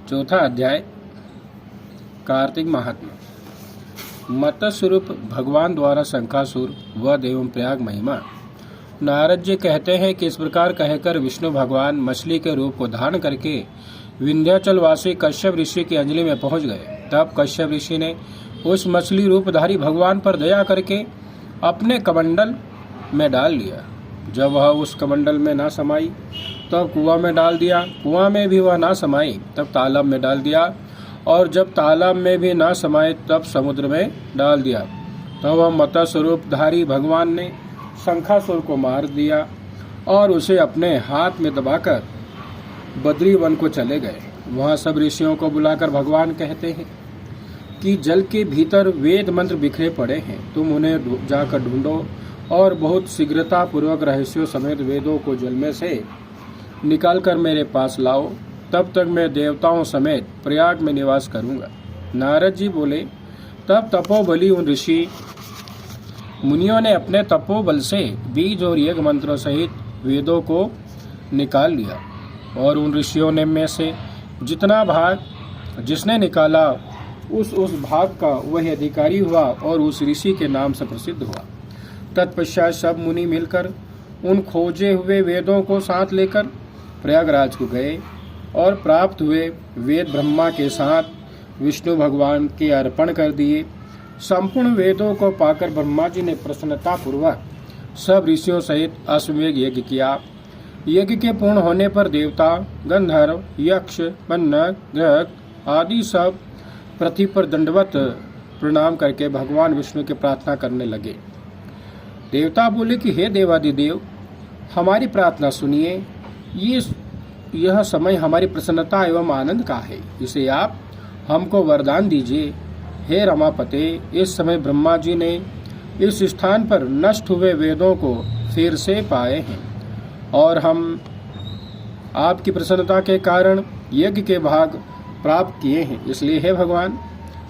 चौथा अध्याय कार्तिक महात्मा। मत्स्य स्वरूप भगवान द्वारा शंखासुर वध एवं प्रयाग महिमा। नारद जी कहते हैं कि इस प्रकार कहकर विष्णु भगवान मछली के रूप को धारण करके विंध्याचल वासी कश्यप ऋषि की अंजलि में पहुंच गए। तब कश्यप ऋषि ने उस मछली रूपधारी भगवान पर दया करके अपने कमंडल में डाल लिया। जब वह उस कमंडल में ना समाई तब कुआं में डाल दिया, कुआं में भी वह ना समाई तब तालाब में डाल दिया, और जब तालाब में भी ना समाये तब समुद्र में डाल दिया। तब वह मत्स्य स्वरूपधारी भगवान ने शंखासुर को मार दिया और उसे अपने हाथ में दबाकर बद्री वन को चले गए। वहाँ सब ऋषियों को बुलाकर भगवान कहते हैं कि जल के भीतर वेद मंत्र बिखरे पड़े हैं, तुम उन्हें जाकर ढूंढो और बहुत शीघ्रता पूर्वक रहस्यों समेत वेदों को जल में से निकालकर मेरे पास लाओ, तब तक मैं देवताओं समेत प्रयाग में निवास करूंगा। नारद जी बोले, तब तपोबली उन ऋषि मुनियों ने अपने तपोबल से बीज और यज्ञ मंत्रों सहित वेदों को निकाल लिया, और उन ऋषियों ने में से जितना भाग जिसने निकाला उस भाग का वह अधिकारी हुआ और उस ऋषि के नाम से प्रसिद्ध हुआ। तत्पश्चात सब मुनि मिलकर उन खोजे हुए वेदों को साथ लेकर प्रयागराज को गए और प्राप्त हुए वेद ब्रह्मा के साथ विष्णु भगवान के अर्पण कर दिए। संपूर्ण वेदों को पाकर ब्रह्मा जी ने प्रसन्नता पूर्वक सब ऋषियों सहित अश्वमेध यज्ञ किया। यज्ञ के पूर्ण होने पर देवता, गंधर्व, यक्ष, पन्नग, ग्रह आदि सब पृथ्वी पर दंडवत प्रणाम करके भगवान विष्णु की प्रार्थना करने लगे। देवता बोले कि हे देवादिदेव, हमारी प्रार्थना सुनिए। यह समय हमारी प्रसन्नता एवं आनंद का है, इसे आप हमको वरदान दीजिए। हे रमापते, इस समय ब्रह्मा जी ने इस स्थान पर नष्ट हुए वेदों को फिर से पाए हैं और हम आपकी प्रसन्नता के कारण यज्ञ के भाग प्राप्त किए हैं। इसलिए हे भगवान,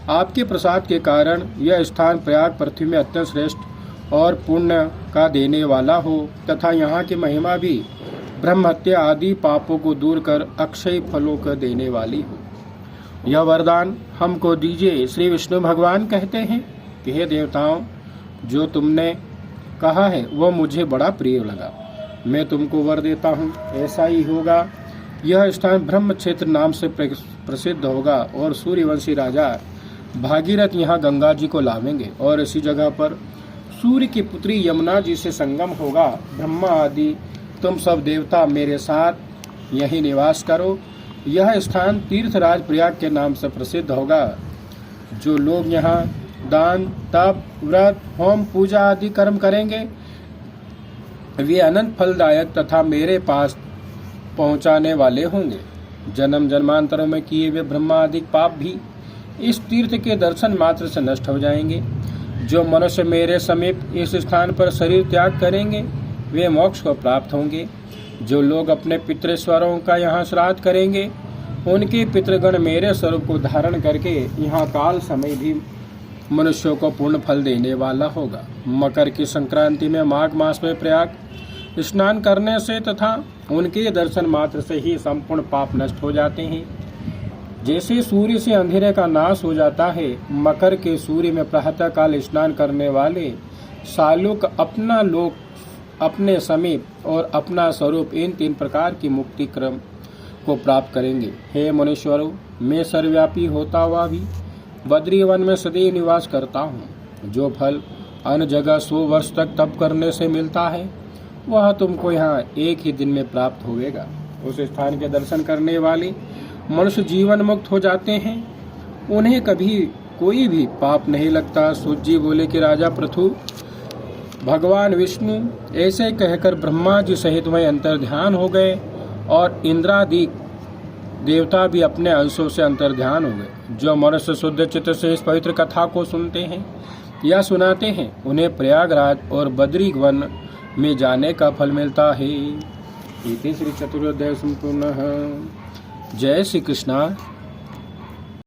आपके प्रसाद के कारण यह स्थान प्रयाग पृथ्वी में अत्यंत श्रेष्ठ और पुण्य का देने वाला हो, तथा यहाँ की महिमा भी ब्रह्म हत्या आदि पापों को दूर कर अक्षय फलों को देने वाली हो। यह वरदान हमको दीजिए। श्री विष्णु भगवान कहते हैं कि हे देवताओं, जो तुमने कहा है वह मुझे बड़ा प्रिय लगा, मैं तुमको वर देता हूँ, ऐसा ही होगा। यह स्थान ब्रह्म क्षेत्र नाम से प्रसिद्ध होगा और सूर्यवंशी राजा भागीरथ यहाँ गंगा जी को लावेंगे, और इसी जगह पर सूर्य की पुत्री यमुना जी से संगम होगा। ब्रह्मा आदि तुम सब देवता मेरे साथ यहीं निवास करो। यह स्थान तीर्थराज प्रयाग के नाम से प्रसिद्ध होगा। जो लोग यहाँ दान, तप, व्रत, होम, पूजा आदि कर्म करेंगे वे अनंत फलदायक तथा मेरे पास पहुँचाने वाले होंगे। जन्म जन्मांतरों में किए हुए ब्रह्मा आदि पाप भी इस तीर्थ के दर्शन मात्र से नष्ट हो जाएंगे। जो मनुष्य मेरे समीप इस स्थान पर शरीर त्याग करेंगे वे मोक्ष को प्राप्त होंगे। जो लोग अपने पितृस्वरों का यहाँ श्राद्ध करेंगे उनके पितृगण मेरे स्वरूप को धारण करके यहाँ काल समय भी मनुष्यों को पूर्ण फल देने वाला होगा। मकर की संक्रांति में माघ मास में प्रयाग स्नान करने से तथा उनके दर्शन मात्र से ही संपूर्ण पाप नष्ट हो जाते हैं। जैसे सूर्य से अंधेरे का नाश हो जाता है, मकर के सूर्य में प्रातः काल स्नान करने वाले सालुक अपना लोक, अपने समीप और अपना स्वरूप इन 3 प्रकार की मुक्ति क्रम को प्राप्त करेंगे। हे मुनीश्वरों, मैं सर्वव्यापी होता हुआ भी बद्री वन में सदैव निवास करता हूँ। जो फल अन्य जगह 100 वर्ष तक तप करने से मिलता है वह तुमको यहाँ एक ही दिन में प्राप्त होगा। उस स्थान के दर्शन करने वाले मनुष्य जीवन मुक्त हो जाते हैं, उन्हें कभी कोई भी पाप नहीं लगता। सूत जी बोले कि राजा पृथु, भगवान विष्णु ऐसे कहकर ब्रह्मा जी सहित वह अंतर ध्यान हो गए और इंद्रादि देवता भी अपने अंशों से अंतर ध्यान हो गए। जो मनुष्य शुद्ध चित्त से इस पवित्र कथा को सुनते हैं या सुनाते हैं उन्हें प्रयागराज और बद्री वन में जाने का फल मिलता है। इति श्री चतुर्वेद संपूर्ण। जय श्री कृष्णा।